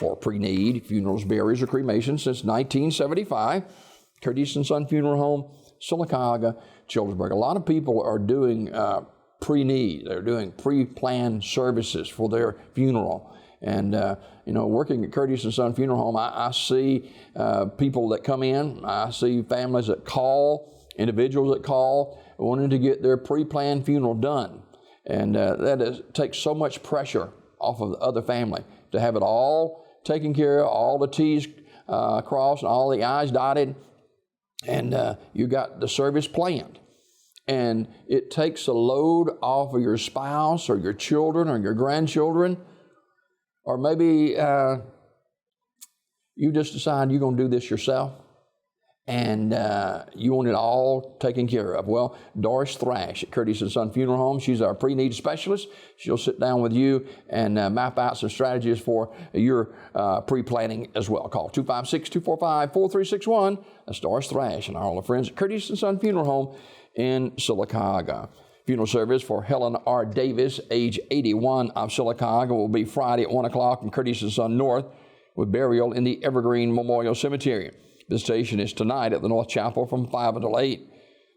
for pre-need funerals, burials, or cremation since 1975. Curtis and Son Funeral Home, Sylacauga, Childersburg. A lot of people are doing pre-need. They're doing pre-planned services for their funeral. And, working at Curtis and Son Funeral Home, I see people that come in. I see families that call, individuals that call, wanting to get their pre-planned funeral done. And takes so much pressure off of the other family to have it all taken care of, all the T's crossed and all the I's dotted, and you got the service planned. And it takes a load off of your spouse or your children or your grandchildren, or maybe you just decide you're going to do this yourself, and you want it all taken care of. Well, Doris Thrash at Curtis and Son Funeral Home, she's our pre-need specialist. She'll sit down with you and map out some strategies for your pre-planning as well. Call 256-245-4361. That's Doris Thrash and all our friends at Curtis and Son Funeral Home in Sylacauga. Funeral service for Helen R. Davis, age 81, of Sylacauga, will be Friday at 1 o'clock in Curtis and Son North, with burial in the Evergreen Memorial Cemetery. Visitation is tonight at the North Chapel from 5 until 8.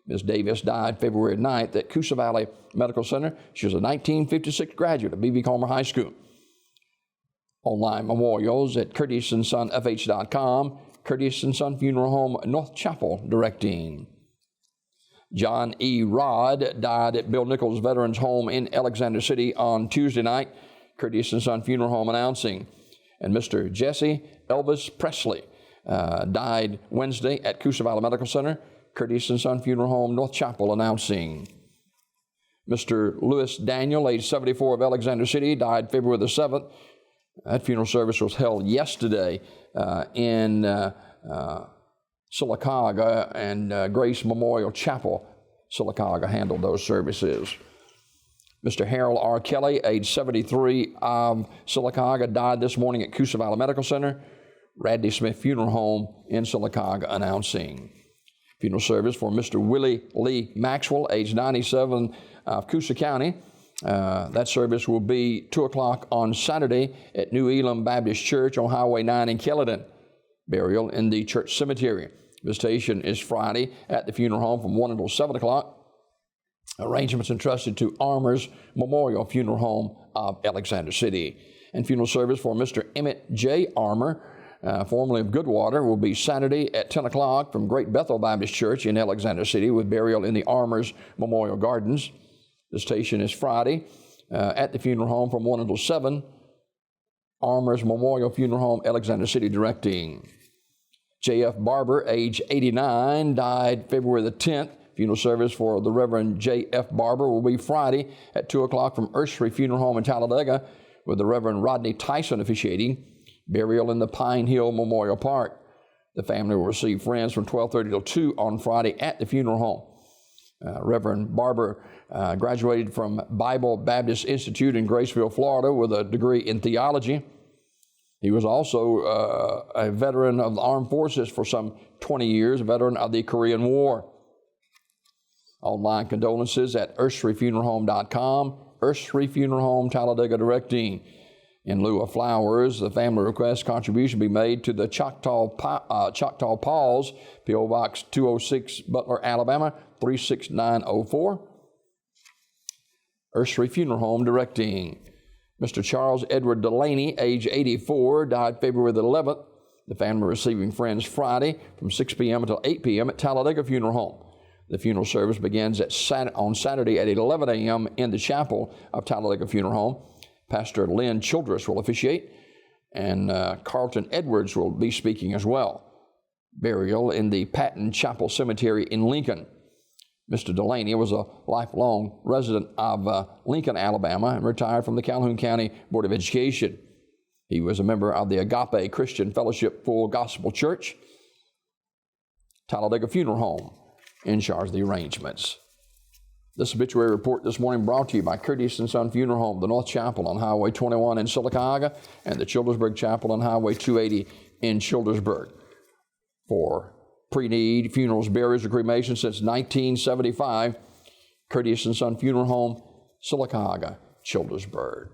Ms. Davis died February 9th at Coosa Valley Medical Center. She was a 1956 graduate of B.B. Calmer High School. Online memorials at curtisandsonfh.com. Curtis and Son Funeral Home, North Chapel, directing. John E. Rod died at Bill Nichols Veterans Home in Alexander City on Tuesday night. Curtis and Son Funeral Home announcing. And Mr. Jesse Elvis Presley died Wednesday at Coosa Valley Medical Center. Curtis and Son Funeral Home, North Chapel, announcing. Mr. Lewis Daniel, age 74, of Alexander City, died February the 7th. That funeral service was held yesterday in Sylacauga, and Grace Memorial Chapel, Sylacauga, handled those services. Mr. Harold R. Kelly, age 73, of Sylacauga, died this morning at Coosa Valley Medical Center. Radley Smith Funeral Home in Sylacauga announcing. Funeral service for Mr. Willie Lee Maxwell, age 97, of Coosa County. That service will be 2 o'clock on Saturday at New Elam Baptist Church on Highway 9 in Kellyton. Burial in the church cemetery. Visitation is Friday at the funeral home from 1 until 7 o'clock. Arrangements entrusted to Armours Memorial Funeral Home of Alexander City. And funeral service for Mr. Emmett J. Armour, formerly of Goodwater, will be Saturday at 10 o'clock from Great Bethel Baptist Church in Alexander City, with burial in the Armours Memorial Gardens. The station is Friday at the funeral home from 1 until 7. Armours Memorial Funeral Home, Alexander City, directing. J.F. Barber, age 89, died February the 10th. Funeral service for the Reverend J.F. Barber will be Friday at 2 o'clock from Ursery Funeral Home in Talladega, with the Reverend Rodney Tyson officiating. Burial in the Pine Hill Memorial Park. The family will receive friends from 12:30 till 2 on Friday at the funeral home. Reverend Barber graduated from Bible Baptist Institute in Graceville, Florida, with a degree in theology. He was also a veteran of the armed forces for some 20 years, a veteran of the Korean War. Online condolences at urseryfuneralhome.com. Ursery Funeral Home, Talladega, directing. In lieu of flowers, the family requests contribution be made to the Choctaw Paws, P.O. Box 206, Butler, Alabama, 36904. Ursery Funeral Home, directing. Mr. Charles Edward Delaney, age 84, died February the 11th. The family receiving friends Friday from 6 p.m. until 8 p.m. at Talladega Funeral Home. The funeral service begins on Saturday at 11 a.m. in the chapel of Talladega Funeral Home. Pastor Lynn Childress will officiate, and Carlton Edwards will be speaking as well. Burial in the Patton Chapel Cemetery in Lincoln. Mr. Delaney was a lifelong resident of Lincoln, Alabama, and retired from the Calhoun County Board of Education. He was a member of the Agape Christian Fellowship Full Gospel Church. Talladega Funeral Home in charge of the arrangements. This obituary report this morning brought to you by Curtis and Son Funeral Home, the North Chapel on Highway 21 in Sylacauga, and the Childersburg Chapel on Highway 280 in Childersburg. For pre-need funerals, burials, or cremation since 1975, Curtis and Son Funeral Home, Sylacauga, Childersburg.